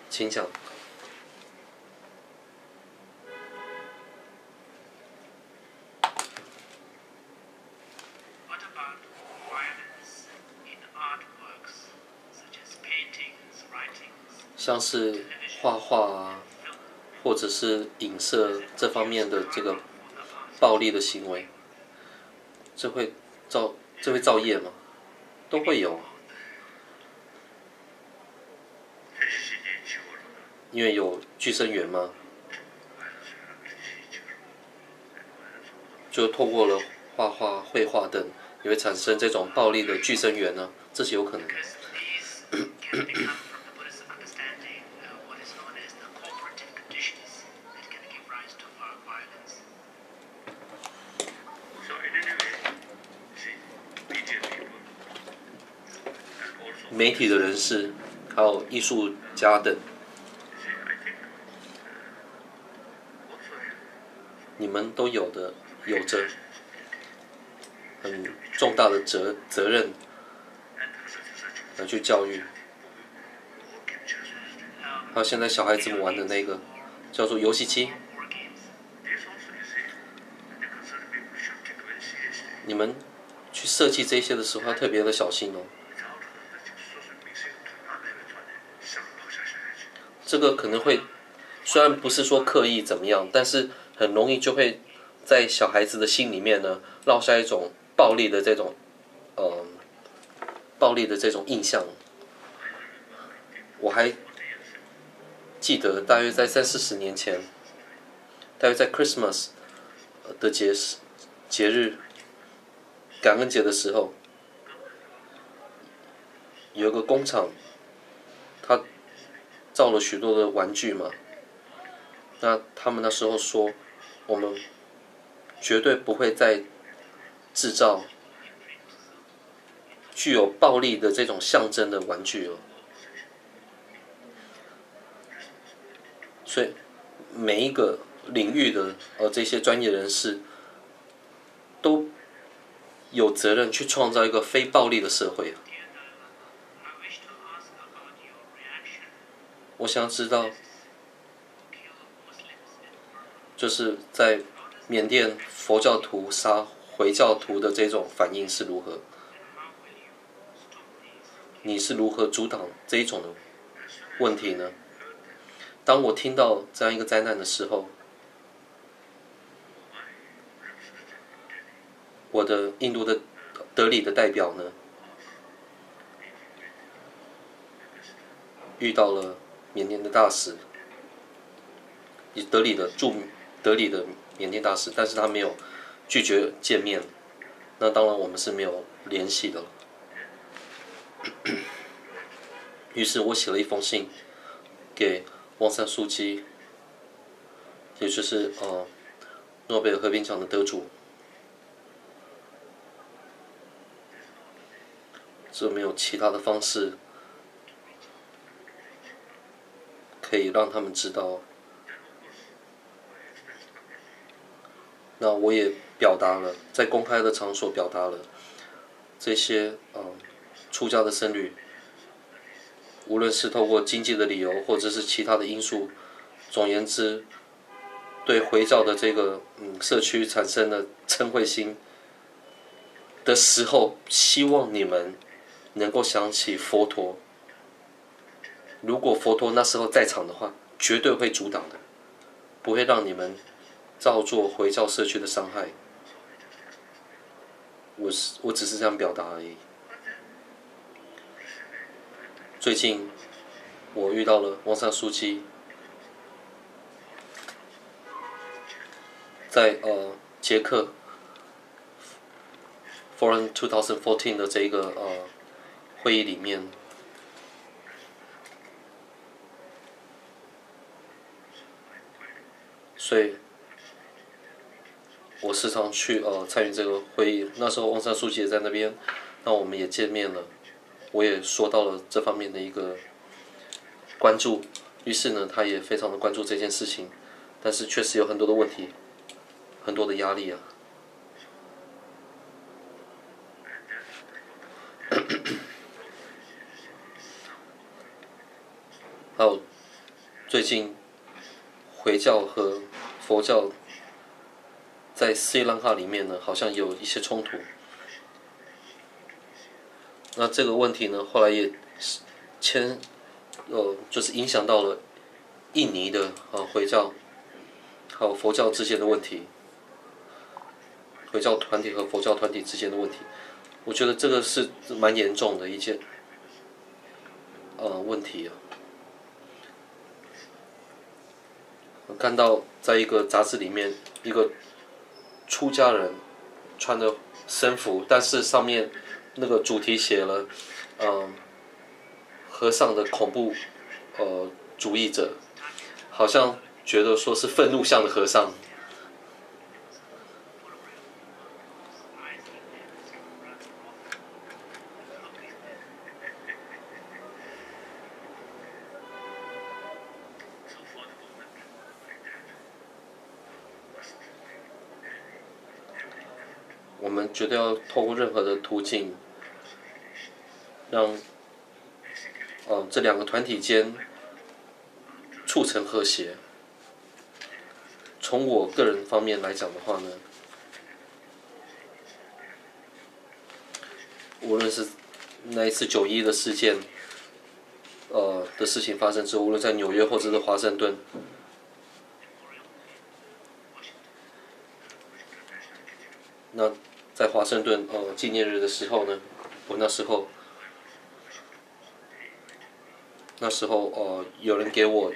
请讲。像是画画啊，或者是影射这方面的这个暴力的行为，这会造业吗？都会有，因为有俱生缘嘛，就透过了画画、绘画等，也会产生这种暴力的俱生缘呢，这是有可能的。媒体的人士，还有艺术家等，你们都有着很重大的责任来去教育。还有现在小孩子们玩的那个叫做游戏机，你们去设计这些的时候要特别的小心哦。这个可能会，虽然不是说刻意怎么样，但是很容易就会在小孩子的心里面呢，烙下一种暴力的这种印象。我还记得大约在30-40年前，大约在 Christmas 的节日，感恩节的时候，有一个工厂，他造了许多的玩具嘛。那他们那时候说，我们绝对不会再制造具有暴力的这种象征的玩具了。所以每一个领域的这些专业人士都有责任去创造一个非暴力的社会。我想知道，就是在缅甸佛教徒杀回教徒的这种反应是如何？你是如何阻挡这一种的问题呢？当我听到这样一个灾难的时候，我的印度的德里的代表呢，遇到了缅甸的大使，德里的缅甸大使，但是他没有拒绝见面。那当然我们是没有联系的了。于是我写了一封信给翁山书记，也就是诺贝尔和平奖的得主。这没有其他的方式可以让他们知道。那我也表达了，在公开的场所表达了这些出家的僧侣，无论是透过经济的理由，或者是其他的因素，总而言之，对回教的这个社区产生了嗔恚心的时候，希望你们能够想起佛陀。如果佛陀那时候在场的话，绝对会阻挡的，不会让你们造作回教社区的伤害。我只是这样表达而已。最近我遇到了翁山书记，在捷克 Forum 2014的这个会议里面，所以我时常去参与这个会议。那时候翁山书记也在那边，那我们也见面了，我也说到了这方面的一个关注，于是呢，他也非常的关注这件事情，但是确实有很多的问题，很多的压力啊。还有最近回教和佛教在斯里兰卡里面呢，好像有一些冲突。那这个问题呢，后来也就是影响到了印尼的回教还有佛教之间的问题，回教团体和佛教团体之间的问题。我觉得这个是蛮严重的一件问题啊。我看到在一个杂志里面，一个出家人穿的僧服，但是上面那个主题写了，和尚的恐怖主义者，好像觉得说是愤怒像的和尚。我们绝对要透过任何的途径，让这两个团体间促成和谐。从我个人方面来讲的话呢，无论是那一次9·11的事件，的事情发生之后，无论在纽约或者是华盛顿，那在华盛顿纪念日的时候呢，我那时候有人给我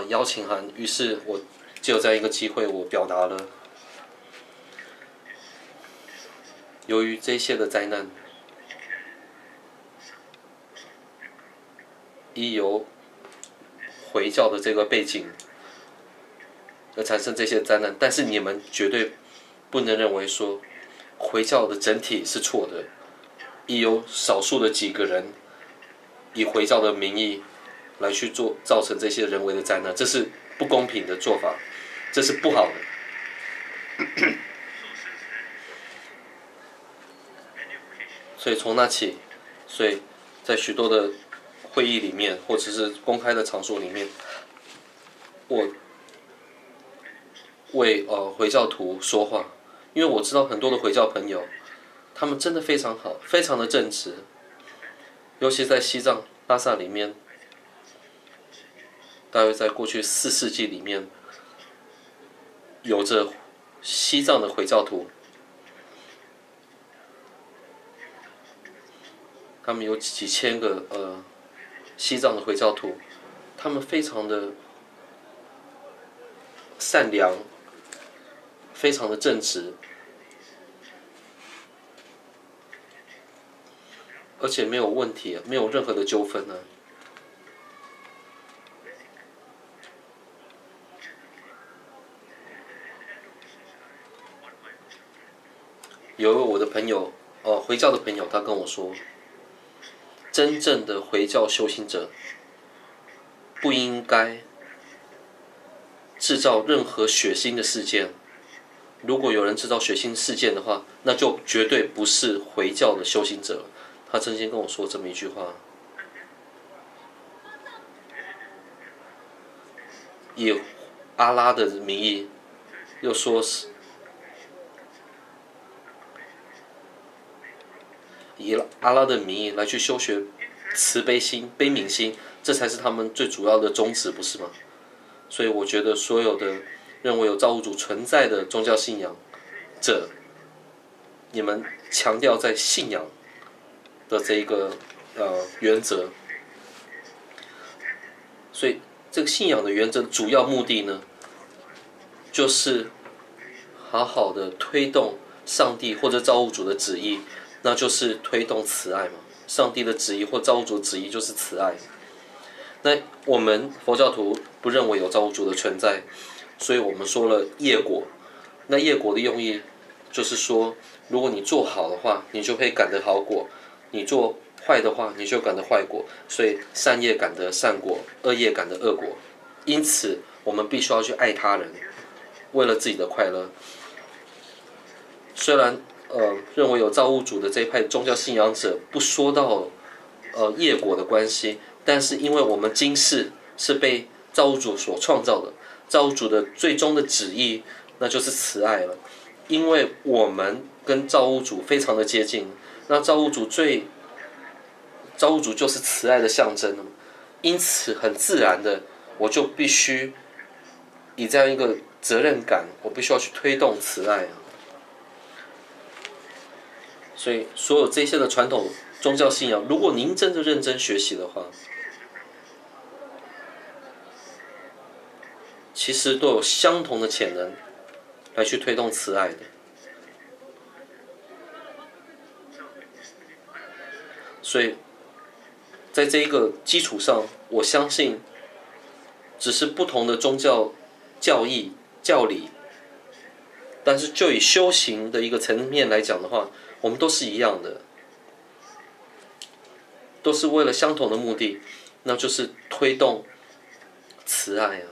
邀请函，于是我就这样一个机会，我表达了。由于这些的灾难，由回教的这个背景而产生这些灾难，但是你们绝对不能认为说回教的整体是错的，由少数的几个人以回教的名义来去造成这些人为的灾难，这是不公平的做法，这是不好的。所以从那起，所以在许多的会议里面，或者是公开的场所里面，我为回教徒说话，因为我知道很多的回教朋友，他们真的非常好，非常的正直，尤其在西藏拉萨里面，大约在过去4世纪里面，有着西藏的回教徒，他们有几千个西藏的回教徒，他们非常的善良，非常的正直，而且没有问题，没有任何的纠纷呢。有一位我的朋友，回教的朋友，他跟我说，真正的回教修行者不应该制造任何血腥的事件。如果有人制造血腥事件的话，那就绝对不是回教的修行者。他曾经跟我说这么一句话，以阿拉的名义，又说是以阿拉的名义来去修学慈悲心、悲悯心，这才是他们最主要的宗旨，不是吗？所以我觉得所有的认为有造物主存在的宗教信仰者，你们强调在信仰的这一个原则，所以这个信仰的原则主要目的呢，就是好好的推动上帝或者造物主的旨意，那就是推动慈爱嘛。上帝的旨意或造物主的旨意就是慈爱。那我们佛教徒不认为有造物主的存在，所以我们说了业果。那业果的用意就是说，如果你做好的话，你就可以感得好果；你做坏的话，你就感得坏果。所以善业感得善果，恶业感得恶果。因此，我们必须要去爱他人，为了自己的快乐。虽然认为有造物主的这一派宗教信仰者不说到业果的关系，但是因为我们今世是被造物主所创造的，造物主的最终的旨意那就是慈爱了。因为我们跟造物主非常的接近，那造物主就是慈爱的象征，因此很自然的，我就必须以这样一个责任感，我必须要去推动慈爱。所以所有这些的传统宗教信仰，如果您真的认真学习的话，其实都有相同的潜能来去推动慈爱的。所以在这一个基础上，我相信只是不同的宗教教义教理，但是就以修行的一个层面来讲的话，我们都是一样的，都是为了相同的目的，那就是推动慈爱啊。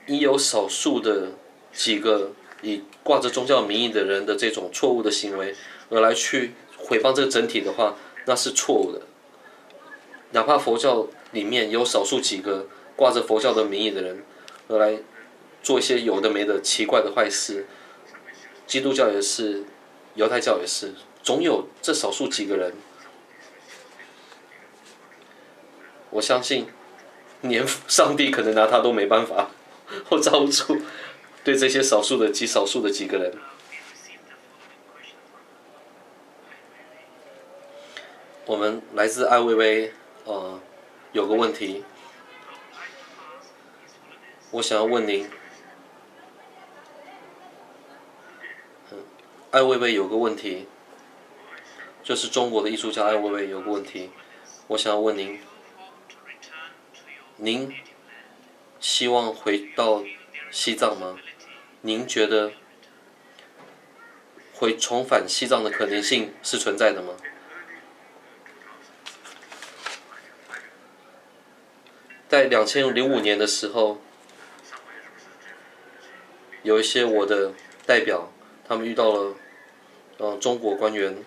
已有少数的几个以挂着宗教名义的人的这种错误的行为而来去毁谤这个整体的话，那是错误的。哪怕佛教里面有少数几个挂着佛教的名义的人而来做一些有的没的奇怪的坏事，基督教也是，犹太教也是，总有这少数几个人。我相信连上帝可能拿他都没办法，或造物主对这些少数的几个人。我们来自艾薇薇，有个问题，我想要问您。艾薇薇有个问题，就是中国的艺术家艾薇薇有个问题，我想要问您，您希望回到西藏吗？您觉得会重返西藏的可能性是存在的吗？在2005年的时候，有一些我的代表，他们遇到了中国官员。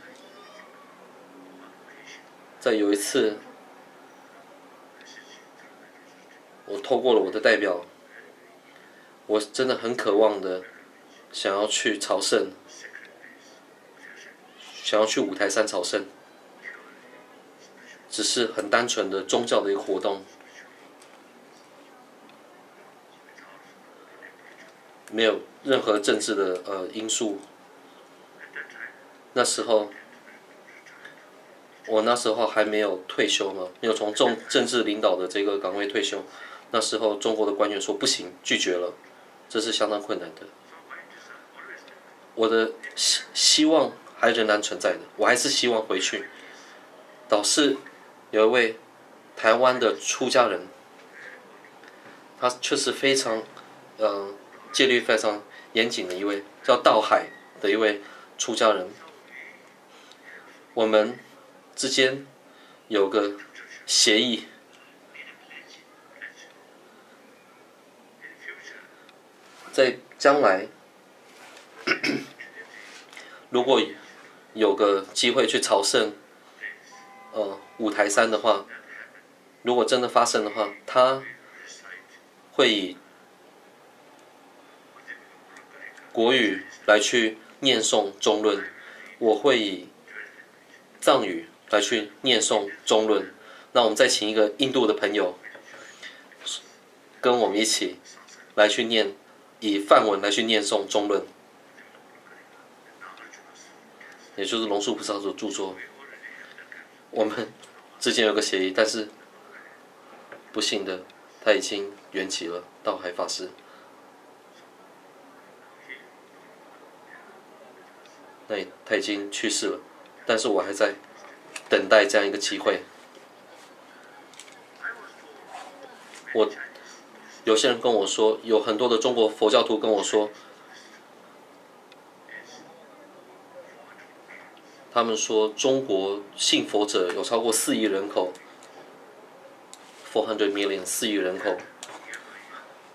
在有一次，我透过了我的代表，我真的很渴望的想要去朝圣，想要去五台山朝圣，只是很单纯的宗教的一个活动，没有任何政治的因素。那时候还没有退休嘛，没有从政治领导的这个岗位退休。那时候中国的官员说不行，拒绝了，这是相当困难的。我的希望还仍然存在的，我还是希望回去。导师有一位台湾的出家人，他确实非常戒律非常严谨的一位，叫道海的一位出家人。我们之间有个协议，在将来如果有个机会去朝圣五台山的话，如果真的发生的话，他会以国语来去念诵中论，我会以藏语来去念诵中论。那我们再请一个印度的朋友跟我们一起来去念，以梵文来去念诵中论，也就是龙树菩萨的著作。我们之间有个协议，但是不幸的他已经圆寂了，道海法师。他已经去世了，但是我还在等待这样一个机会。有些人跟我说，有很多的中国佛教徒跟我说，他们说中国信佛者有超过4亿人口，400 million 4亿人口，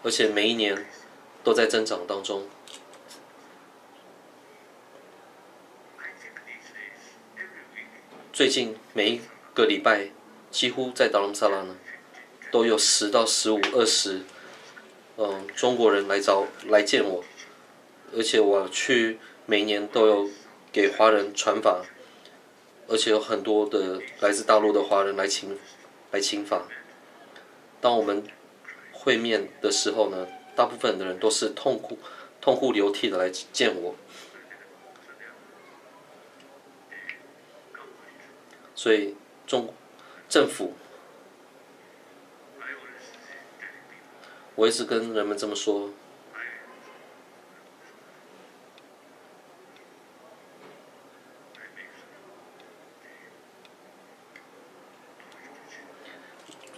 而且每一年都在增长当中。最近每一个礼拜，几乎在达兰萨拉呢，都有10到15、20，中国人来见我，而且我去每年都有给华人传法，而且有很多的来自大陆的华人来请法。当我们会面的时候呢，大部分的人都是痛哭流涕的来见我，所以政府，我一直跟人们这么说，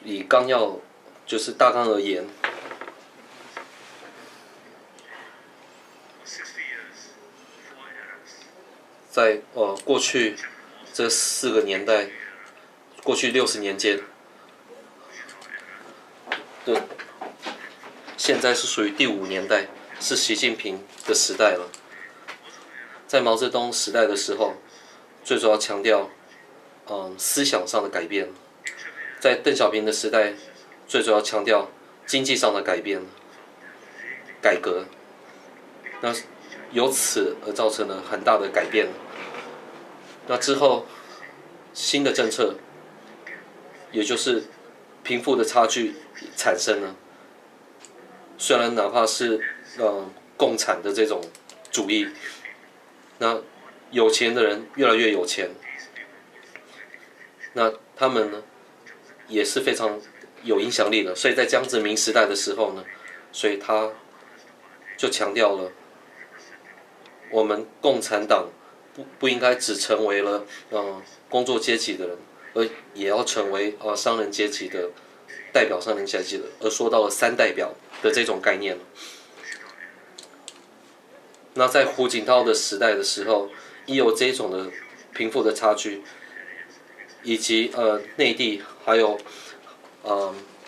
以纲要就是大纲而言，在过去这4个年代，过去60年间的，现在是属于第5年代，是习近平的时代了。在毛泽东时代的时候，最主要强调思想上的改变；在邓小平的时代，最主要强调经济上的改革。那由此而造成了很大的改变。那之后，新的政策，也就是贫富的差距产生了。虽然哪怕是共产的这种主义，那有钱的人越来越有钱，那他们呢也是非常有影响力的。所以在江泽民时代的时候呢，所以他就强调了，我们共产党不应该只成为了工作阶级的人，而也要成为商人阶级的代表商人阶级的，而说到了3代表的这种概念。那在胡锦涛的时代的时候，也有这种的贫富的差距，以及内地还有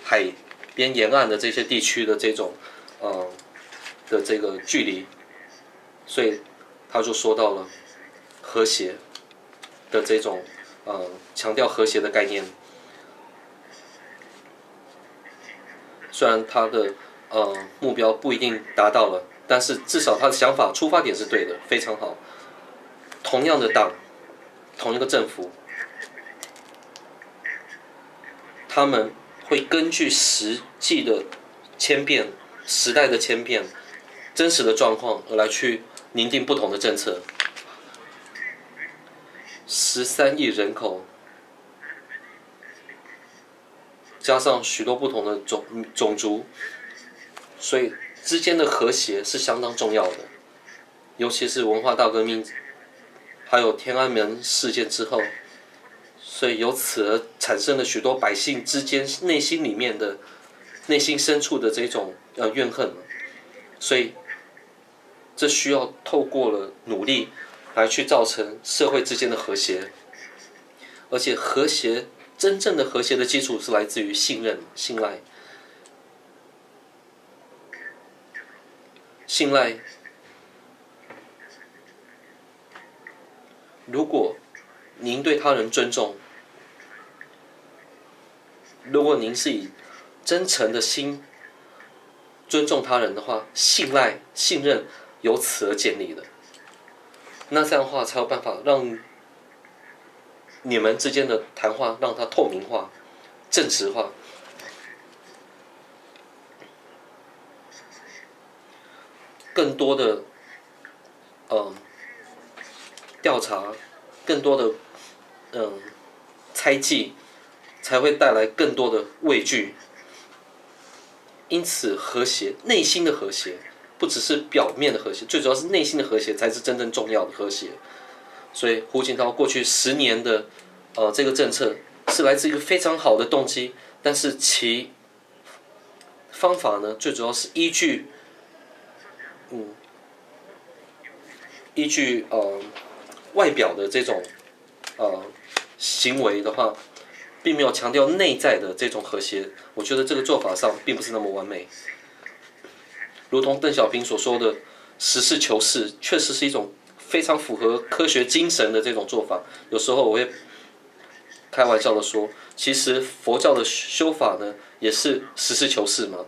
海边沿岸的这些地区的这种的这个距离，所以他就说到了和谐的这种强调和谐的概念。虽然他的目标不一定达到了，但是至少他的想法出发点是对的，非常好。同样的党，同一个政府，他们会根据实际的千变、时代的千变、真实的状况而来去拟定不同的政策。13亿人口，加上许多不同的种族，所以之间的和谐是相当重要的。尤其是文化大革命，还有天安门事件之后，所以由此而产生了许多百姓之间内心里面的、内心深处的这种怨恨。所以这需要透过了努力来去造成社会之间的和谐，而且真正的和谐的基础是来自于信任、信赖。信赖，如果您对他人尊重，如果您是以真诚的心尊重他人的话，信任由此而建立的。那这样的话才有办法让你们之间的谈话让它透明化、正直化。更多的调查，更多的猜忌，才会带来更多的畏惧。因此，和谐，内心的和谐，不只是表面的和谐，最主要是内心的和谐才是真正重要的和谐。所以，胡锦涛过去10年的这个政策是来自一个非常好的动机，但是其方法呢，最主要是依据外表的这种行为的话，并没有强调内在的这种和谐。我觉得这个做法上并不是那么完美。如同邓小平所说的实事求是，确实是一种非常符合科学精神的这种做法。有时候我会开玩笑的说，其实佛教的修法呢，也是实事求是嘛。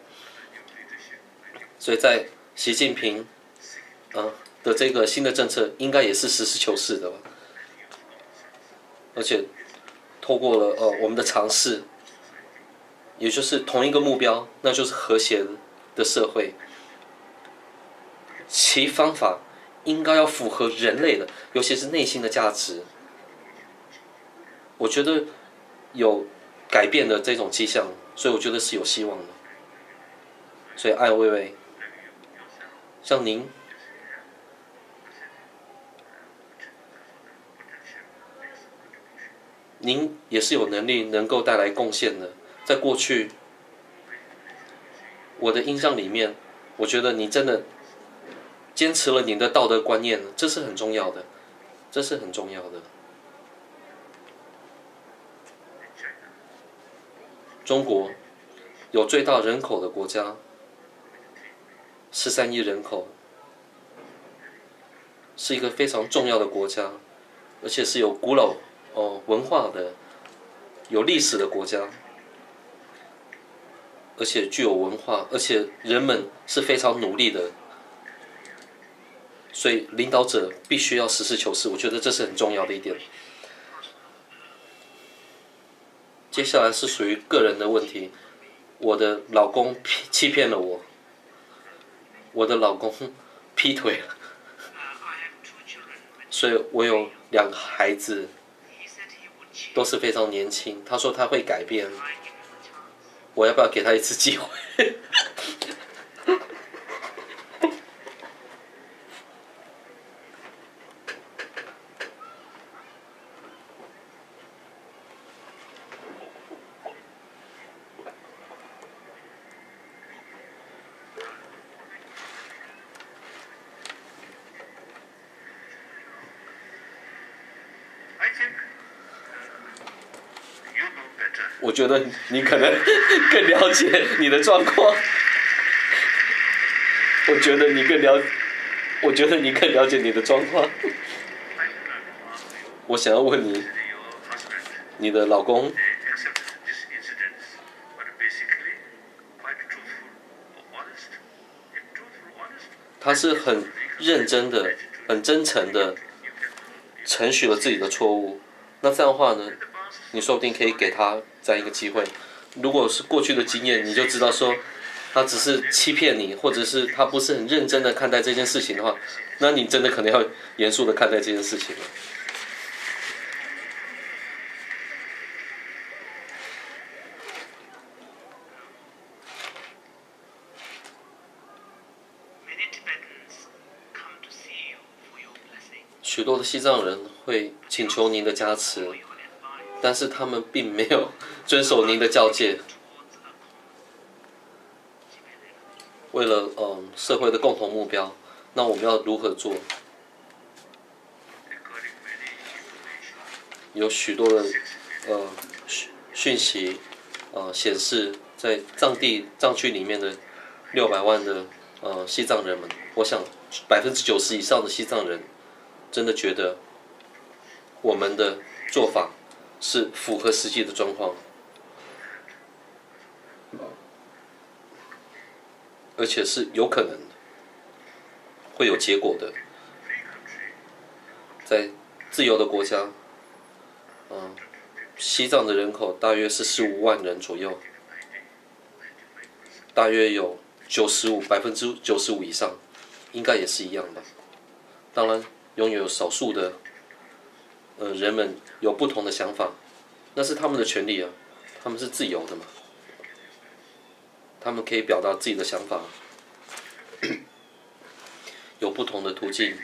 所以在习近平的这个新的政策，应该也是实事求是的吧。而且透过了我们的尝试，也就是同一个目标，那就是和谐的社会。其方法应该要符合人类的，尤其是内心的价值。我觉得有改变的这种迹象，所以我觉得是有希望的。所以艾薇薇，像您，您也是有能力能够带来贡献的。在过去，我的印象里面，我觉得你真的坚持了你的道德观念，这是很重要的，这是很重要的。中国有最大人口的国家，13亿人口，是一个非常重要的国家，而且是有古老文化的、有历史的国家，而且具有文化，而且人们是非常努力的。所以领导者必须要实事求是，我觉得这是很重要的一点。接下来是属于个人的问题，我的老公欺骗了我，我的老公劈腿了，所以我有2个孩子，都是非常年轻。他说他会改变，我要不要给他一次机会？我觉得你可能更了解你的状况。我觉得你更了解你的状况。我想要问你，你的老公，他是很认真的、很真诚的承许了自己的错误。那这样的话呢，你说不定可以给他这样一个机会。如果是过去的经验，你就知道说他只是欺骗你，或者是他不是很认真的看待这件事情的话，那你真的可能要严肃的看待这件事情了。许多的西藏人会请求您的加持，但是他们并没有遵守您的教诫。为了社会的共同目标，那我们要如何做？有许多的讯息显示，在藏区里面的600万的西藏人们，我想90%以上的西藏人真的觉得我们的做法是符合实际的状况，而且是有可能的，会有结果的。在自由的国家，西藏的人口大约是15万人左右，大约有95%以上，应该也是一样吧。当然，拥有少数的人们有不同的想法，那是他们的权利啊，他们是自由的嘛，他们可以表达自己的想法，有不同的途径。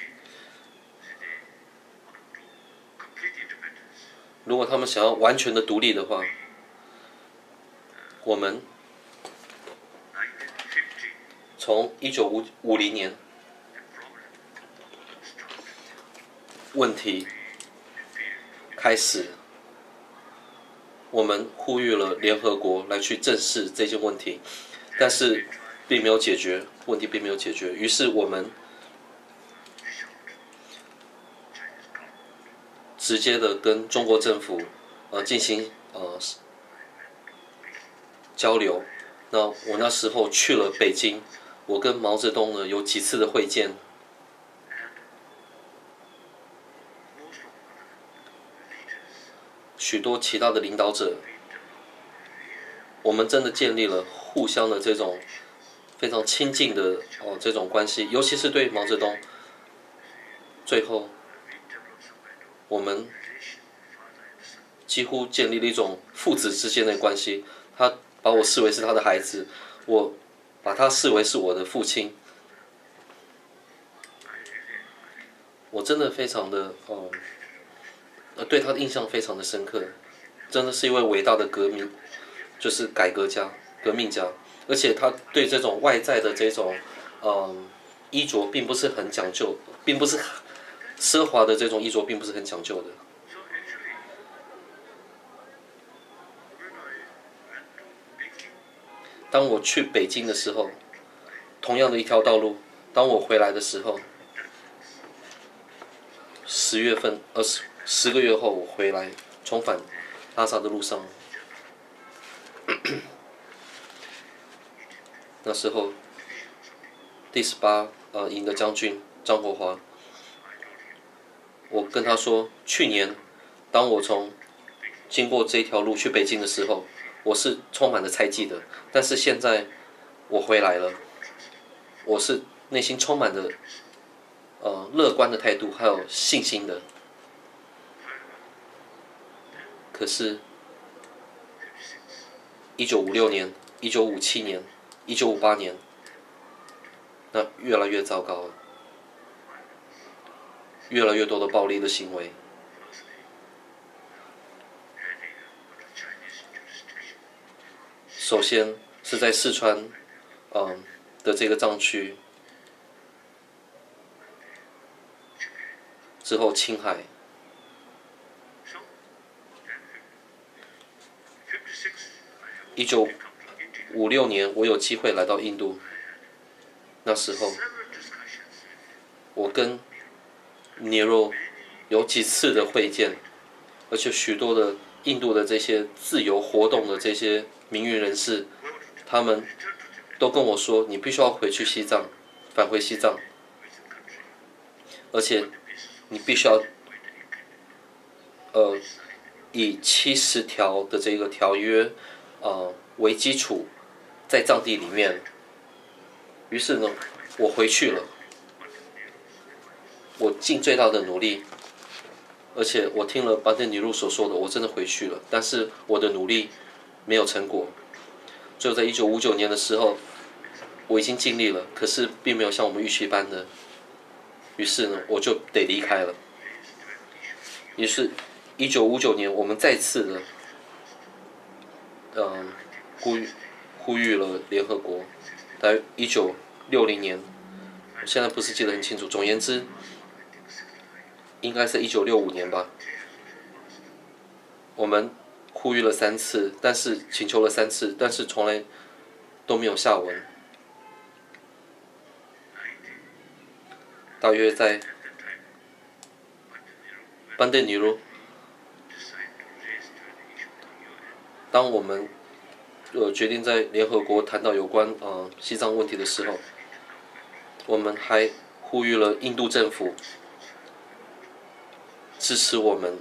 如果他们想要完全的独立的话，我们从1950年问题开始，我们呼吁了联合国来去正视这件问题，但是并没有解决问题，并没有解决。于是我们直接的跟中国政府进行交流。那我那时候去了北京，我跟毛泽东呢有几次的会见。许多其他的领导者，我们真的建立了互相的这种非常亲近的这种关系，尤其是对毛泽东，最后我们几乎建立了一种父子之间的关系。他把我视为是他的孩子，我把他视为是我的父亲。我真的非常的对他的印象非常的深刻，真的是一位伟大的革命，就是改革家、革命家，而且他对这种外在的这种衣着并不是很讲究，并不是奢华的这种衣着并不是很讲究的。当我去北京的时候，同样的一条道路，当我回来的时候，10月份10个月后我回来，重返拉萨的路上，那时候第18营的将军张国华，我跟他说，去年当我经过这条路去北京的时候，我是充满了猜忌的，但是现在我回来了，我是内心充满了乐观的态度，还有信心的。可是，1956年、1957年、1958年，那越来越糟糕了，越来越多的暴力的行为。首先是在四川，的这个藏区，之后青海。1956年，我有机会来到印度。那时候，我跟Nehru有几次的会见，而且许多的印度的这些自由活动的这些名誉人士，他们都跟我说，你必须要回去西藏，返回西藏，而且你必须要以70条的这个条约为基础，在藏地里面。于是呢，我回去了，我尽最大的努力，而且我听了班德尼路所说的，我真的回去了，但是我的努力没有成果。最后在1959年的时候，我已经尽力了，可是并没有像我们预期般的，于是呢，我就得离开了。于是，1959年我们再次的呼吁了联合国。在1960年，我现在不是记得很清楚。总而言之，应该是1965年吧。我们呼吁了3次，但是请求了3次，但是从来都没有下文。大约在班德尼路，当我们决定在联合国谈到有关西藏问题的时候，我们还呼吁了印度政府支持我们。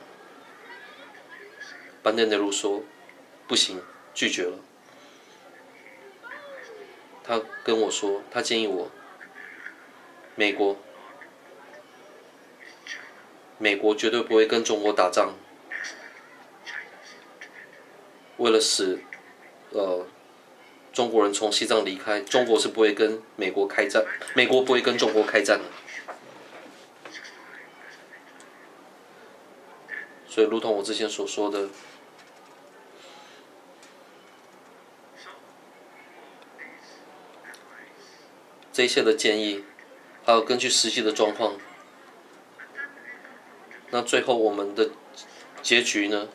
班德内鲁说不行，拒绝了。他跟我说，他建议我，美国绝对不会跟中国打仗，为了使中国人从西藏离开，中国是不会跟美国开战，美国不会跟中国开战的。所以，如同我之前所说的，这一切的建议，还有根据实际的状况，那最后我们的结局呢？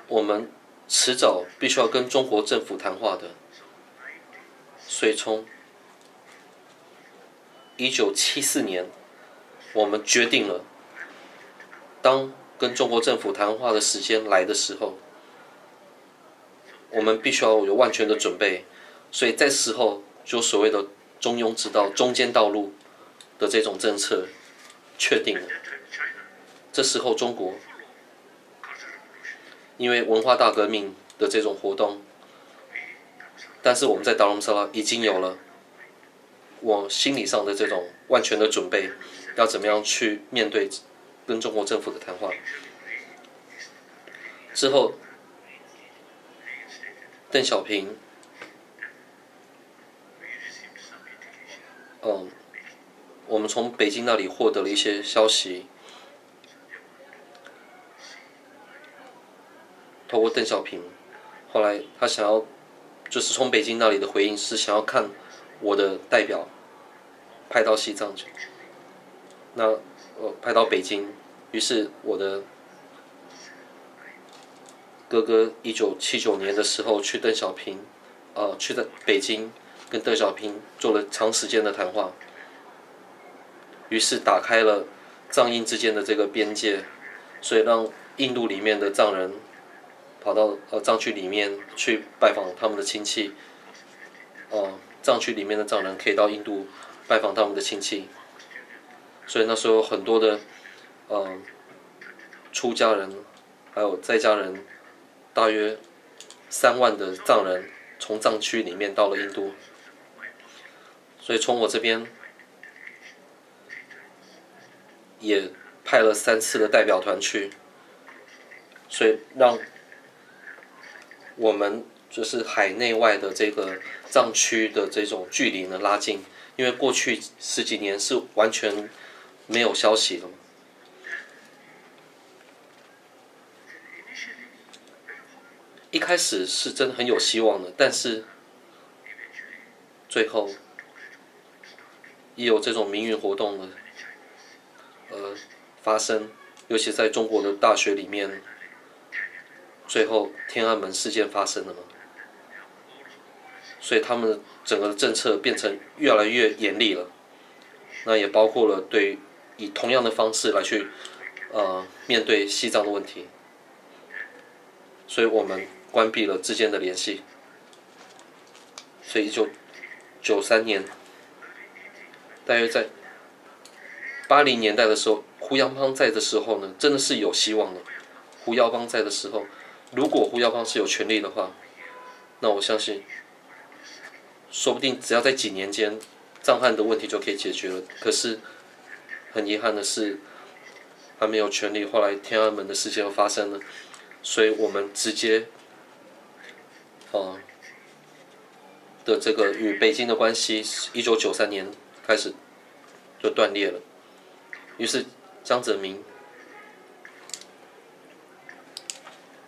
我们迟早必须要跟中国政府谈话的。所以从1974年，我们决定了，当跟中国政府谈话的时间来的时候，我们必须要有万全的准备。所以在时候就所谓的中庸之道、中间道路的这种政策确定了。这时候中国因为文化大革命的这种活动，但是我们在达鲁萨拉已经有了我心理上的这种万全的准备，要怎么样去面对跟中国政府的谈话。之后，邓小平，我们从北京那里获得了一些消息，透过邓小平，后来他想要，就是从北京那里的回应是想要看我的代表派到西藏去，那派到北京，于是我的哥哥1979年的时候去邓小平，去在北京跟邓小平做了长时间的谈话，于是打开了藏印之间的这个边界，所以让印度里面的藏人跑到藏区里面去拜访他们的亲戚，藏区里面的藏人可以到印度拜访他们的亲戚，所以那时候有很多的出家人还有在家人，大约3万的藏人从藏区里面到了印度，所以从我这边也派了3次的代表团去，所以让我们就是海内外的这个藏区的这种距离呢拉近，因为过去10几年是完全没有消息的嘛。一开始是真的很有希望的，但是最后也有这种民运活动的发生，尤其在中国的大学里面，最后天安门事件发生了嘛，所以他们整个政策变成越来越严厉了。那也包括了以同样的方式来去面对西藏的问题，所以我们关闭了之间的联系。所以1993年，大约在80年代的时候，胡耀邦在的时候呢，真的是有希望的。胡耀邦在的时候，如果胡耀邦是有权利的话，那我相信，说不定只要在几年间，藏汉的问题就可以解决了。可是很遗憾的是，他没有权利，后来天安门的事件又发生了，所以我们直接的这个与北京的关系，1993年开始就断裂了。于是江泽民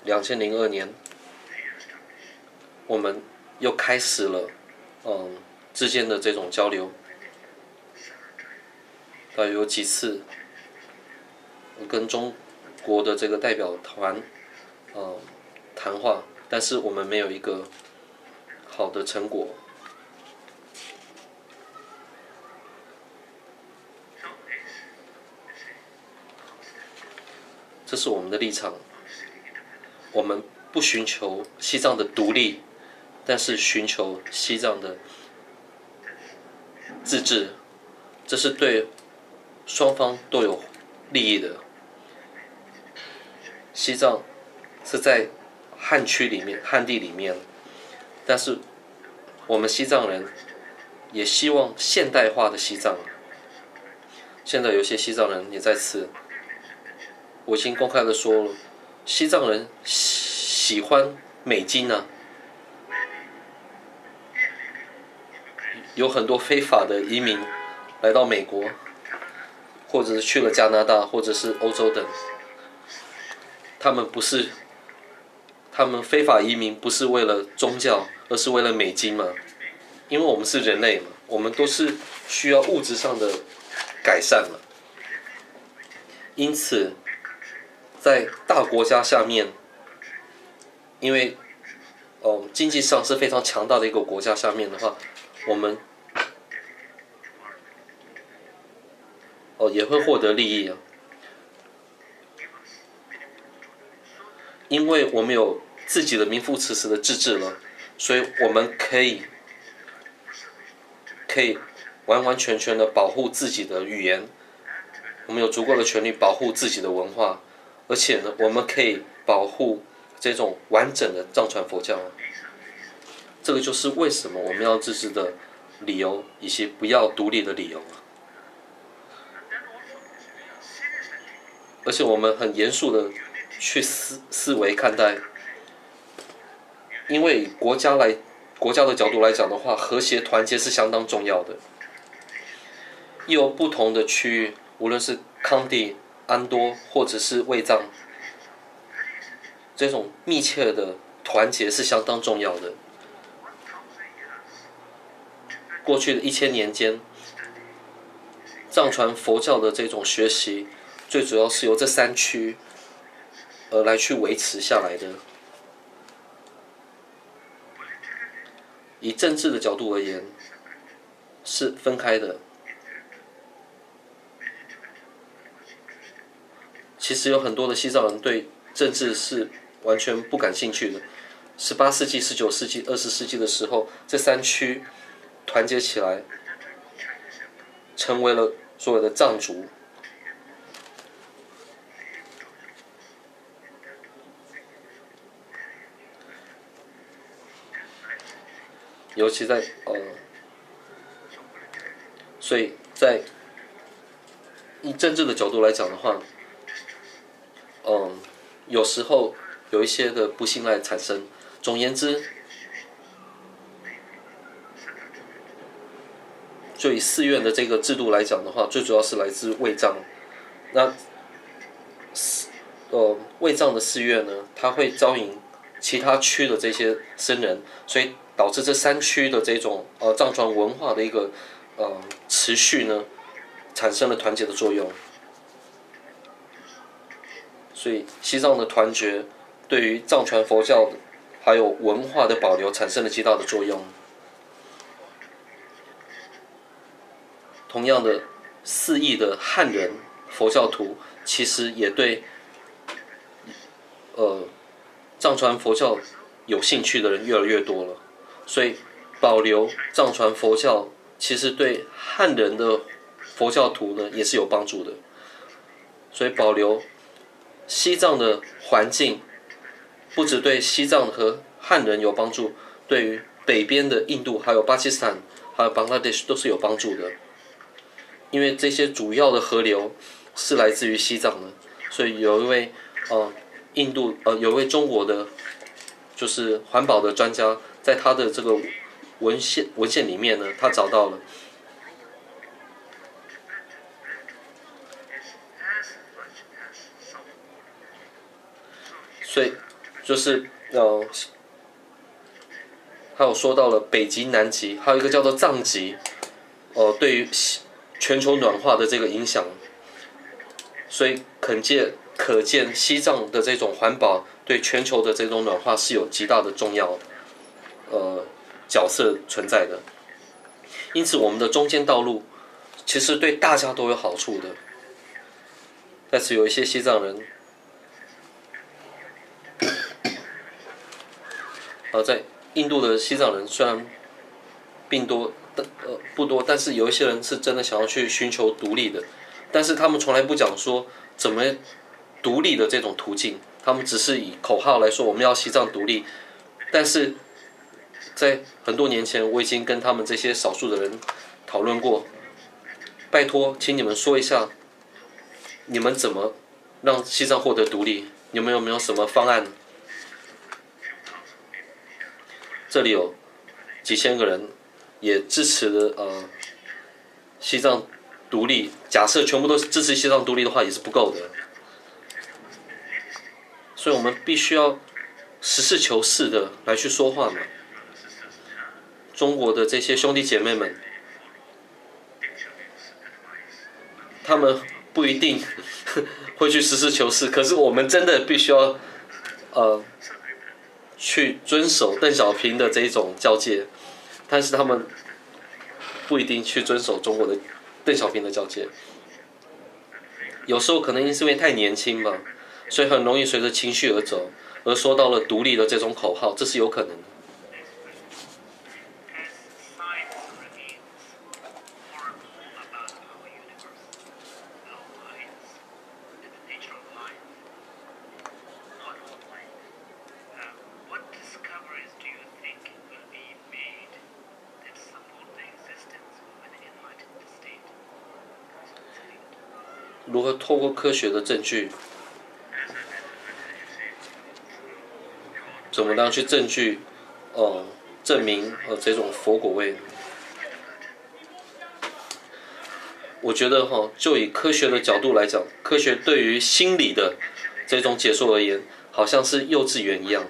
2002年，我们又开始了之间的这种交流，大约有几次跟中国的这个代表团谈话，但是我们没有一个好的成果。这是我们的立场，我们不寻求西藏的独立，但是寻求西藏的自治，这是对双方都有利益的。西藏是在汉区里面、汉地里面，但是我们西藏人也希望现代化的西藏。现在有些西藏人也在此，我已经公开的说了，西藏人喜欢美金啊，有很多非法的移民来到美国，或者是去了加拿大，或者是欧洲等。他们非法移民不是为了宗教，而是为了美金嘛？因为我们是人类嘛，我们都是需要物质上的改善嘛。因此，在大国家下面，因为经济上是非常强大的一个国家下面的话，我们也会获得利益啊。因为我们有自己的名副其实的自治了，所以我们可以完完全全的保护自己的语言，我们有足够的权利保护自己的文化，而且呢，我们可以保护这种完整的藏传佛教。这个就是为什么我们要自治的理由，以及不要独立的理由。而且我们很严肃的去思维看待，因为国家的角度来讲的话，和谐团结是相当重要的。又有不同的区域，无论是康地、安多或者是卫藏，这种密切的团结是相当重要的。过去的1000年间，藏传佛教的这种学习，最主要是由这3区来去维持下来的。以政治的角度而言，是分开的。其实有很多的西藏人对政治是完全不感兴趣的。18世纪、19世纪、20世纪的时候，这3区团结起来，成为了所谓的藏族。尤其在所以在以政治的角度来讲的话，有时候有一些的不信赖产生。总言之，就以寺院的这个制度来讲的话，最主要是来自卫藏。那卫藏的寺院呢，它会招引其他区的这些僧人，所以导致这3区的这种藏传文化的一个持续呢，产生了团结的作用。所以西藏的团结对于藏传佛教还有文化的保留产生了极大的作用。同样的，4亿的汉人佛教徒其实也对藏传佛教有兴趣的人越来越多了，所以保留藏传佛教其实对汉人的佛教徒呢也是有帮助的。所以保留西藏的环境，不只对西藏和汉人有帮助，对于北边的印度、还有巴基斯坦、还有 Bangladesh 都是有帮助的。因为这些主要的河流是来自于西藏的，所以有一位有一位中国的就是环保的专家，在他的这个文献里面呢，他找到了。所以就是还有说到了北极、南极，还有一个叫做藏极，对于全球暖化的这个影响。所以可见西藏的这种环保对全球的这种暖化是有极大的重要角色存在的。因此我们的中间道路其实对大家都有好处的。但是有一些西藏人在印度的西藏人虽然不多，但是有一些人是真的想要去寻求独立的，但是他们从来不讲说怎么独立的这种途径，他们只是以口号来说我们要西藏独立。但是在很多年前，我已经跟他们这些少数的人讨论过，拜托，请你们说一下，你们怎么让西藏获得独立？你们有没有什么方案？这里有几千个人也支持了西藏独立。假设全部都支持西藏独立的话，也是不够的。所以我们必须要实事求是的来去说话嘛。中国的这些兄弟姐妹们，他们不一定会去实事求是，可是我们真的必须要去遵守邓小平的这一种教诫，但是他们不一定去遵守中国的邓小平的教诫。有时候可能是因为太年轻吧，所以很容易随着情绪而走。而说到了独立的这种口号，这是有可能的。如何透过科学的证据，怎么样去证明这种佛果位？我觉得就以科学的角度来讲，科学对于心理的这种解说而言，好像是幼稚园一样。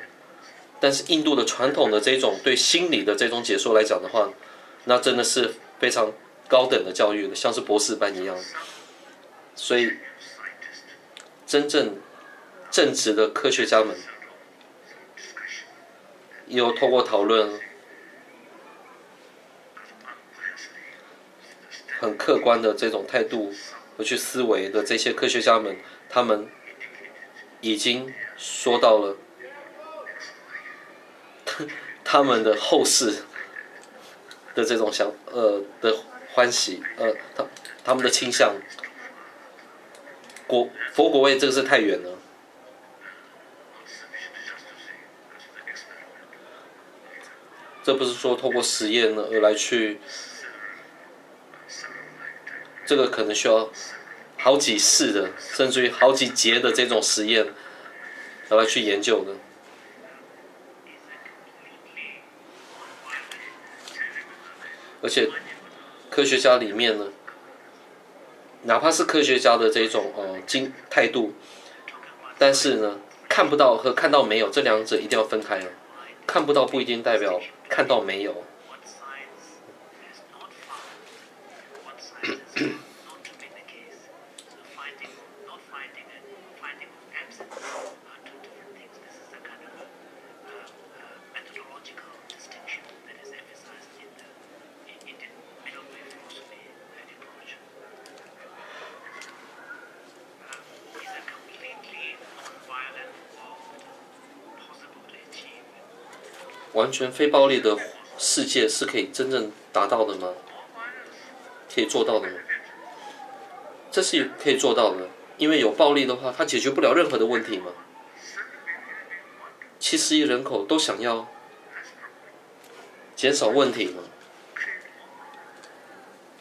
但是印度的传统的这种对心理的这种解说来讲的话，那真的是非常高等的教育了，像是博士班一样。所以，真正正直的科学家们，也有透过讨论，很客观的这种态度和去思维的这些科学家们，他们已经说到了他们的后世的这种的欢喜，他们的倾向。佛果位这个是太远了，这不是说透过实验而来去，这个可能需要好几世的，甚至于好几节的这种实验而来去研究的。而且科学家里面呢，哪怕是科学家的这种态度，但是呢，看不到和看到没有这两者一定要分开了。看不到不一定代表看到没有。完全非暴力的世界是可以真正达到的吗？可以做到的吗？这是可以做到的，因为有暴力的话，它解决不了任何的问题嘛。70亿人口都想要减少问题嘛，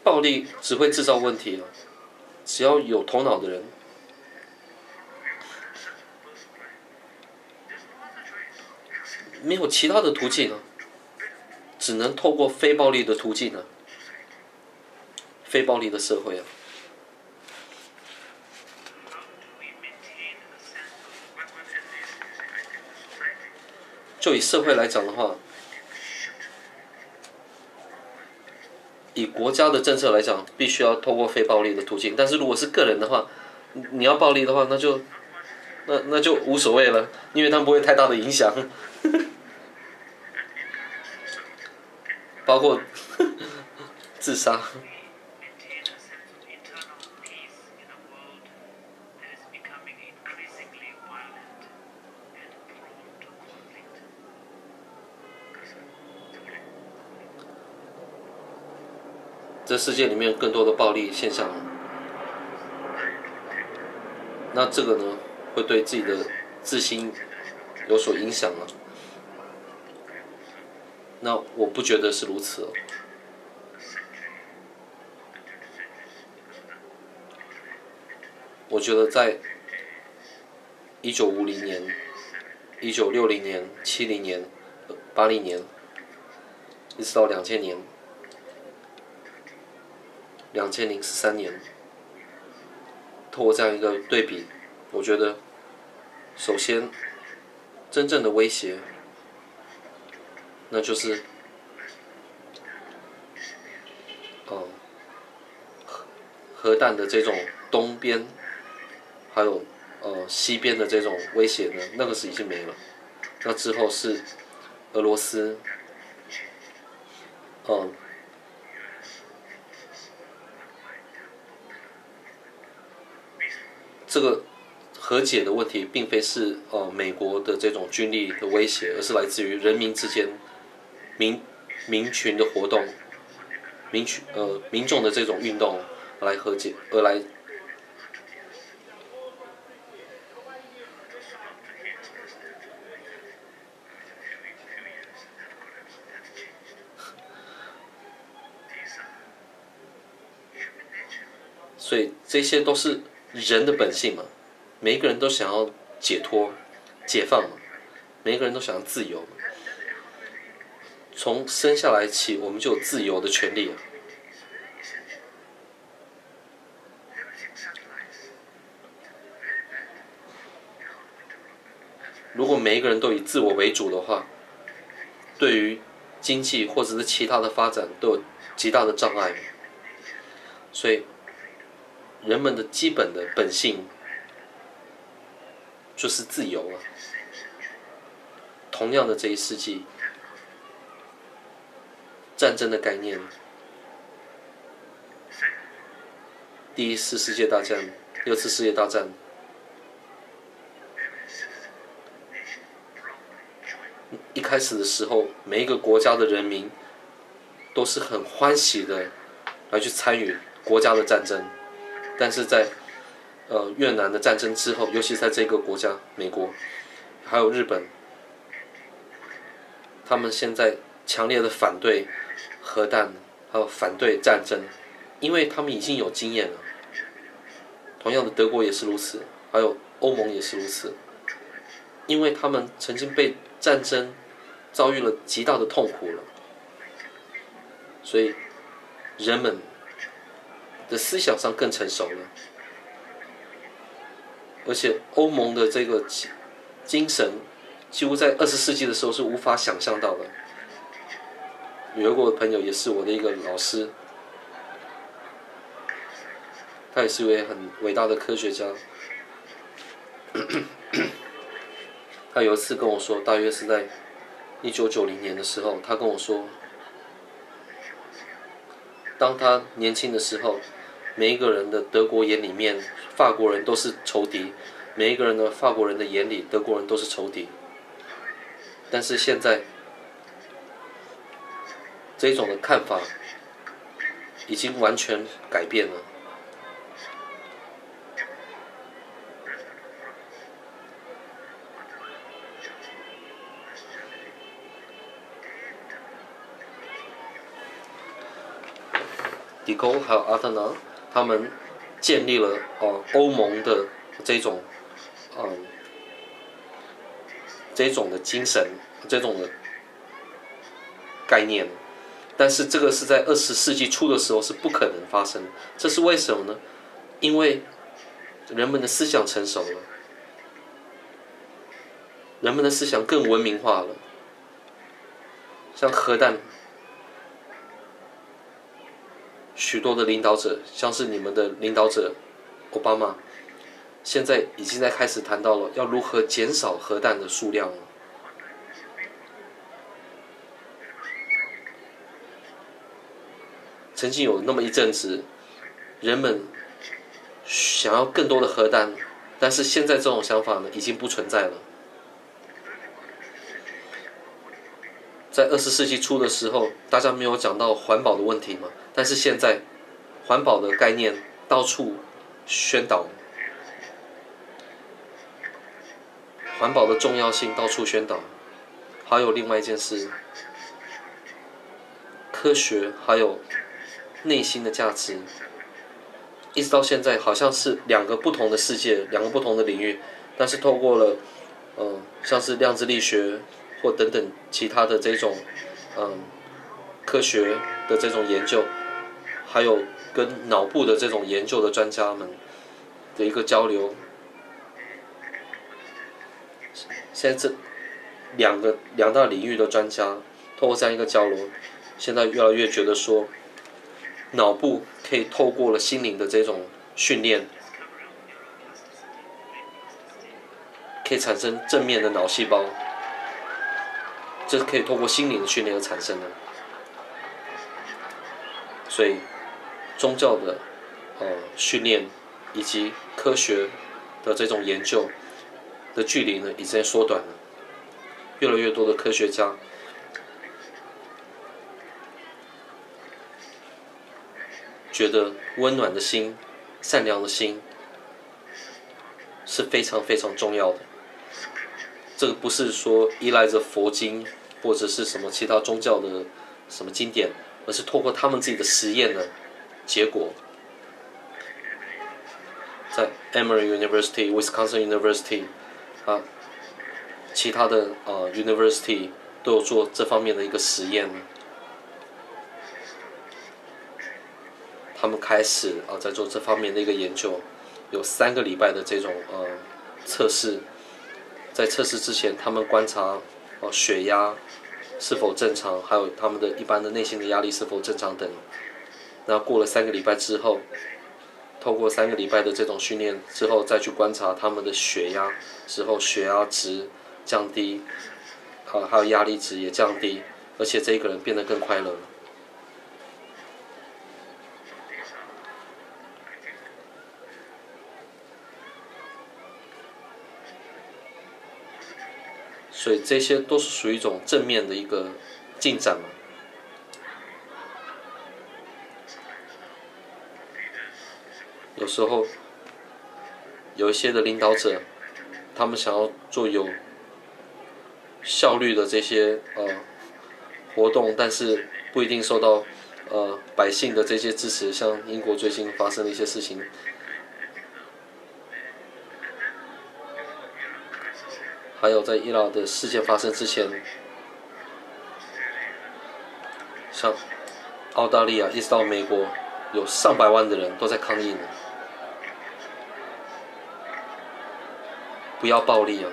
暴力只会制造问题啊。只要有头脑的人，没有其他的途径啊，只能透过非暴力的途径啊，非暴力的社会啊。就以社会来讲的话，以国家的政策来讲，必须要透过非暴力的途径。但是如果是个人的话，你要暴力的话，那就无所谓了，因为它不会太大的影响。包括自杀。这世界里面更多的暴力现象，那这个呢，会对自己的自信有所影响啊。那我不觉得是如此哦。我觉得在1950年、1960年、70年、80年，一直到2000年、2013年，透过这样一个对比，我觉得，首先，真正的威胁，那就是，核弹的这种东边，还有西边的这种威胁呢，那个是已经没了。那之后是俄罗斯，这个和解的问题，并非是美国的这种军力的威胁，而是来自于人民之间民群的活动，民众的这种运动来和解，而来。所以这些都是人的本性嘛，每一个人都想要解脱、解放嘛，每一个人都想要自由嘛。从生下来起，我们就有自由的权利啊。如果每一个人都以自我为主的话，对于经济或者是其他的发展都有极大的障碍。所以，人们的基本的本性就是自由啊。同样的，这一世纪，战争的概念，第一次世界大战、第二次世界大战，一开始的时候，每一个国家的人民都是很欢喜的来去参与国家的战争，但是在越南的战争之后，尤其在这个国家美国，还有日本，他们现在强烈的反对核弹，还有反对战争，因为他们已经有经验了。同样的，德国也是如此，还有欧盟也是如此，因为他们曾经被战争遭遇了极大的痛苦了，所以人们的思想上更成熟了，而且欧盟的这个精神，几乎在20世纪的时候是无法想象到的。有一个朋友也是我的一个老师，他也是一位很伟大的科学家。他有一次跟我说，大约是在1990年的时候，他跟我说，当他年轻的时候，每一个人的德国眼里面，法国人都是仇敌；每一个人的法国人的眼里，德国人都是仇敌。但是现在，这种的看法已经完全改变了。迪沟还有阿特纳，他们建立了欧盟的这种的精神，这种的概念，但是这个是在20世纪初的时候是不可能发生的。这是为什么呢？因为人们的思想成熟了，人们的思想更文明化了，像核弹。许多的领导者，像是你们的领导者奥巴马，现在已经在开始谈到了要如何减少核弹的数量了。曾经有那么一阵子，人们想要更多的核弹，但是现在这种想法呢，已经不存在了。在20世纪初的时候，大家没有讲到环保的问题嘛，但是现在环保的概念到处宣导，环保的重要性到处宣导。还有另外一件事，科学还有内心的价值，一直到现在好像是两个不同的世界，两个不同的领域，但是透过了像是量子力学或等等其他的这种科学的这种研究，还有跟脑部的这种研究的专家们的一个交流，现在这两大领域的专家透过这样一个交流，现在越来越觉得说，脑部可以透过了心灵的这种训练，可以产生正面的脑细胞，这是可以透过心灵的训练而产生的。所以宗教的训练以及科学的这种研究的距离呢，已经缩短了。越来越多的科学家觉得温暖的心、善良的心是非常非常重要的。这个不是说依赖着佛经或者是什么其他宗教的什么经典，而是透过他们自己的实验的结果。在 Emory University、Wisconsin University 其他的university 都有做这方面的一个实验。他们开始在做这方面的一个研究，有3个礼拜的这种测试。在测试之前，他们观察血压是否正常，还有他们的一般的内心的压力是否正常等。那过了3个礼拜之后，透过3个礼拜的这种训练之后，再去观察他们的血压之后，血压值降低，还有压力值也降低，而且这个人变得更快乐了。所以这些都是属于一种正面的一个进展嘛。有时候有一些的领导者，他们想要做有效率的这些活动，但是不一定受到百姓的这些支持。像英国最近发生的一些事情，还有在伊朗的事件发生之前，像澳大利亚一直到美国，有上百万的人都在抗议呢。不要暴力啊！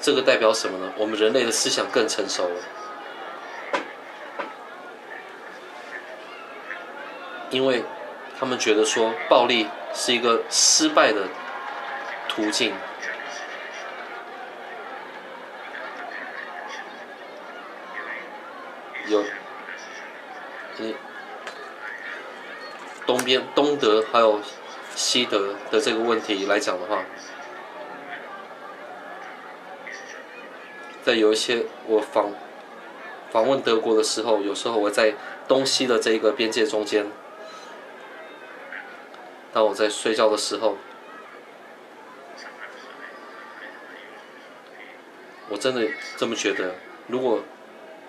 这个代表什么呢？我们人类的思想更成熟了，因为他们觉得说暴力是一个失败的途径。有东德还有西德的这个问题来讲的话，在有一些我访问德国的时候，有时候我在东西的这个边界中间，当我在睡觉的时候，我真的这么觉得，如果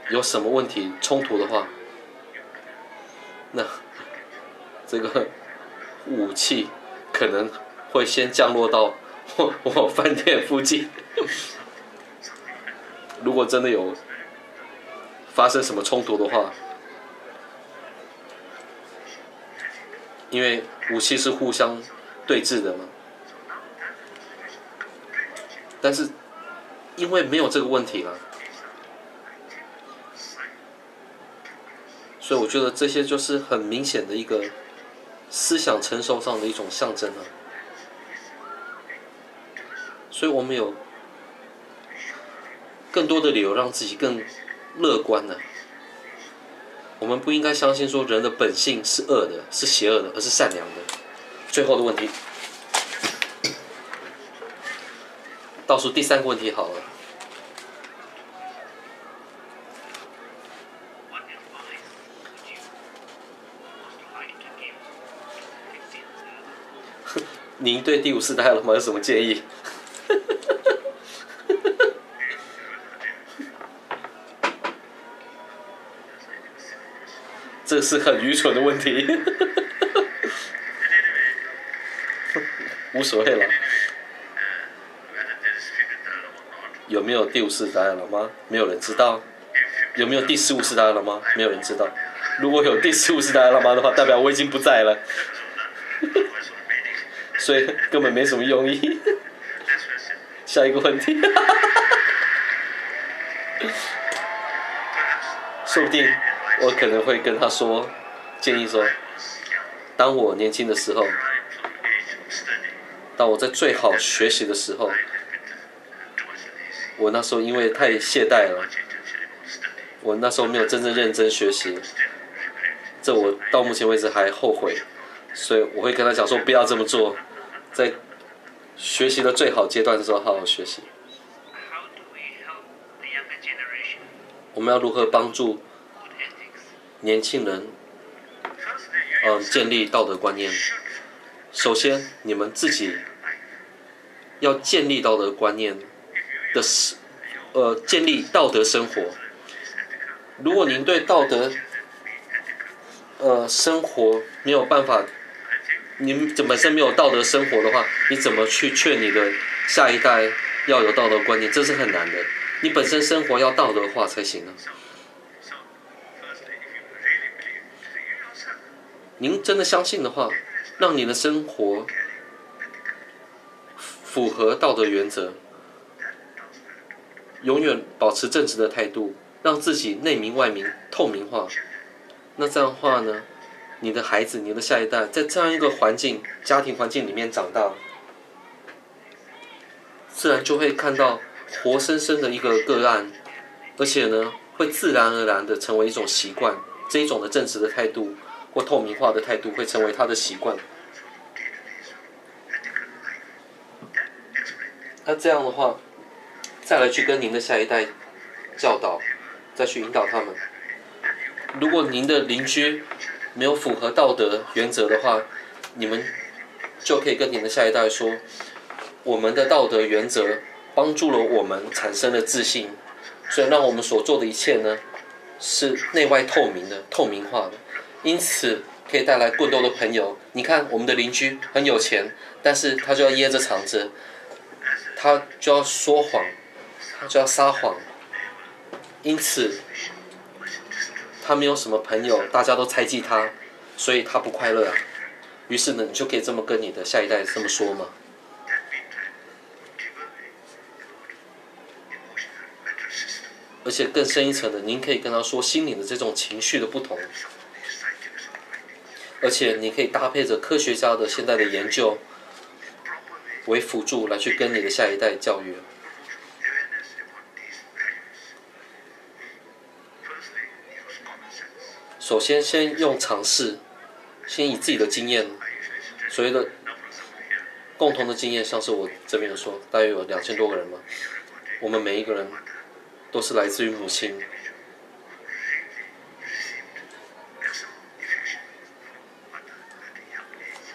有什么问题冲突的话，那这个武器可能会先降落到我饭店附近。如果真的有发生什么冲突的话，因为武器是互相对峙的嘛。但是因为没有这个问题了，所以我觉得这些就是很明显的一个思想成熟上的一种象征啊。所以我们有更多的理由让自己更乐观呢。我们不应该相信说人的本性是恶的，是邪恶的，而是善良的。最后的问题，倒数第3个问题好了。您对第5世代了吗有什么建议？这是很愚蠢的问题。无所谓了。有没有第5世代了吗？没有人知道。有没有第15世代了吗？没有人知道。如果有第15世代了吗的话，代表我已经不在了。所以根本没什么用意。下一个问题。说不定我可能会跟他说，建议说，当我年轻的时候，当我在最好学习的时候，我那时候因为太懈怠了，我那时候没有真正认真学习，这我到目前为止还后悔。所以我会跟他讲说不要这么做，在学习的最好阶段的时候好好学习。我们要如何帮助年轻人建立道德观念？首先，你们自己要建立道德观念的建立道德生活。如果您对道德生活没有办法，您本身没有道德生活的话，你怎么去劝你的下一代要有道德观念？这是很难的。你本身生活要道德化才行啊。您真的相信的话，让你的生活符合道德原则，永远保持正直的态度，让自己内明外明透明化。那这样的话呢，你的孩子、你的下一代在这样一个家庭环境里面长大，自然就会看到活生生的一个个案，而且呢，会自然而然的成为一种习惯。这一种的正直的态度或透明化的态度会成为他的习惯。那这样的话，再来去跟您的下一代教导，再去引导他们。如果您的邻居没有符合道德原则的话，你们就可以跟您的下一代说，我们的道德原则帮助了我们产生了自信，所以让我们所做的一切呢，是内外透明的、透明化的，因此可以带来更多的朋友。你看，我们的邻居很有钱，但是他就要掖着藏着，他就要说谎，他就要撒谎，因此他没有什么朋友，大家都猜忌他，所以他不快乐啊。于是呢，你就可以这么跟你的下一代这么说嘛。而且更深一层的，您可以跟他说心灵的这种情绪的不同，而且你可以搭配着科学家的现在的研究为辅助来去跟你的下一代教育。首先，先用尝试，先以自己的经验，所谓的共同的经验，像是我这边有说，大约有2000多个人嘛，我们每一个人都是来自于母亲。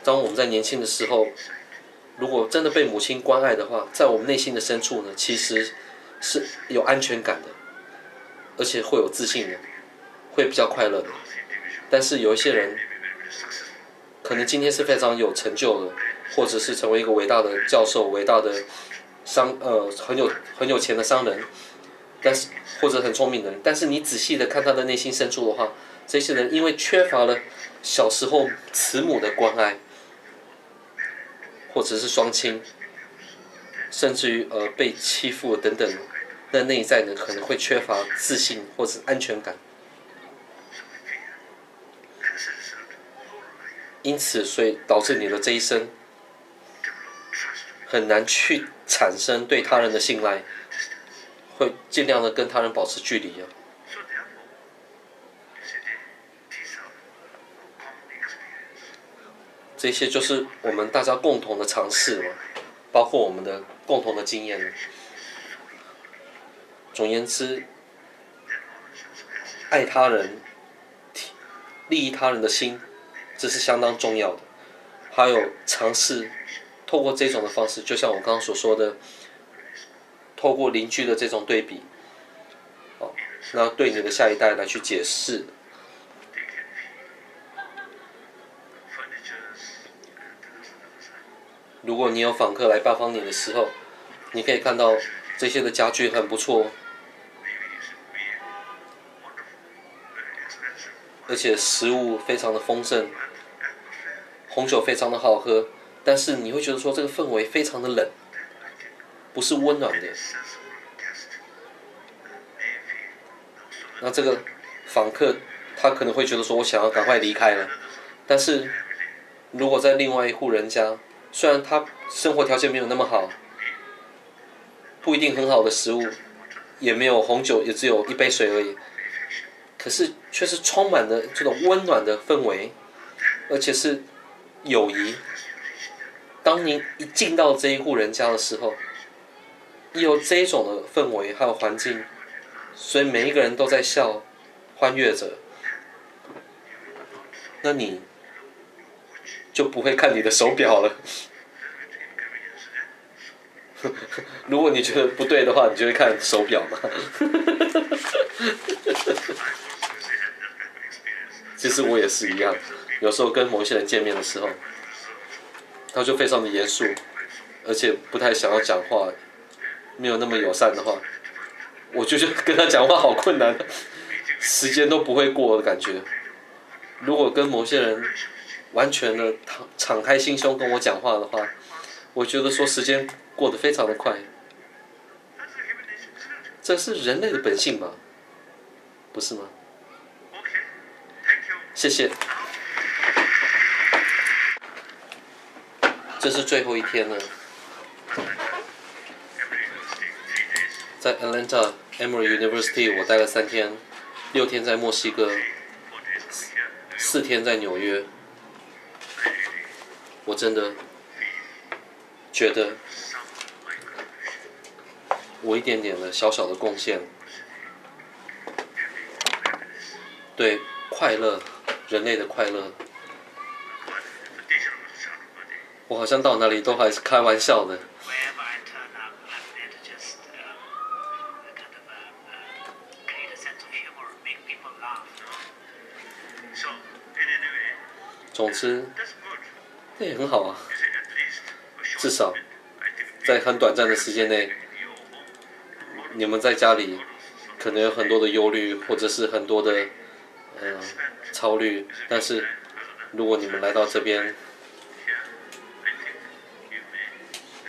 当我们在年轻的时候，如果真的被母亲关爱的话，在我们内心的深处呢，其实是有安全感的，而且会有自信的，会比较快乐的。但是有一些人，可能今天是非常有成就的，或者是成为一个伟大的教授、伟大的很有钱的商人，但是或者很聪明的人，但是你仔细的看他的内心深处的话，这些人因为缺乏了小时候慈母的关爱，或者是双亲，甚至于被欺负等等，那内在呢可能会缺乏自信或者安全感。因此，所以导致你的这一生很难去产生对他人的信赖，会尽量的跟他人保持距离啊。这些就是我们大家共同的尝试嘛，包括我们的共同的经验。总而言之，爱他人、利益他人的心，这是相当重要的。还有尝试透过这种的方式，就像我刚刚所说的，透过邻居的这种对比，那对你的下一代来去解释。如果你有访客来拜访你的时候，你可以看到这些的家具很不错，而且食物非常的丰盛，红酒非常的好喝，但是你会觉得说这个氛围非常的冷，不是温暖的。那这个访客他可能会觉得说我想要赶快离开了，但是如果在另外一户人家，虽然他生活条件没有那么好，不一定很好的食物，也没有红酒，也只有一杯水而已，可是却是充满了这种温暖的氛围，而且是友谊，当您一进到这一户人家的时候，有这一种的氛围还有环境，所以每一个人都在笑，欢悦着，那你就不会看你的手表了。如果你觉得不对的话，你就会看手表嘛。其实我也是一样，有时候跟某一些人见面的时候，他就非常的严肃，而且不太想要讲话，没有那么友善的话，我就觉得跟他讲话好困难，时间都不会过的感觉。如果跟某些人完全的敞开心胸跟我讲话的话，我觉得说时间过得非常的快。这是人类的本性吧？不是吗？谢谢。这是最后一天了，在 Atlanta Emory University 我待了3天，6天在墨西哥，4天在纽约。我真的觉得我一点点的小小的贡献，对快乐，人类的快乐，我好像到哪里都还是开玩笑的。总之，这也很好啊，至少在很短暂的时间内，你们在家里可能有很多的忧虑，或者是很多的操虑，但是如果你们来到这边，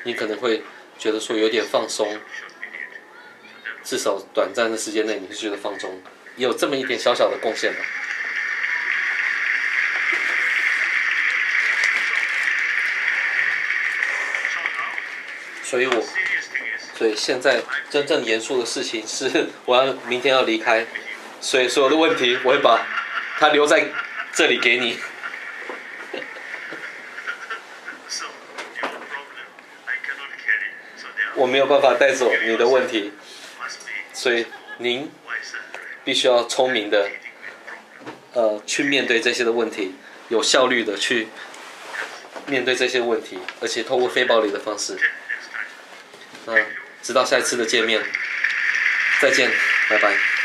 你可能会觉得说有点放松，至少短暂的时间内你是觉得放松，也有这么一点小小的贡献吧。所以现在真正严肃的事情是，明天要离开，所以所有的问题我会把它留在这里给你。我没有办法带走你的问题，所以您必须要聪明的，去面对这些的问题，有效率的去面对这些问题，而且透过非暴力的方式。直到下一次的见面，再见，拜拜。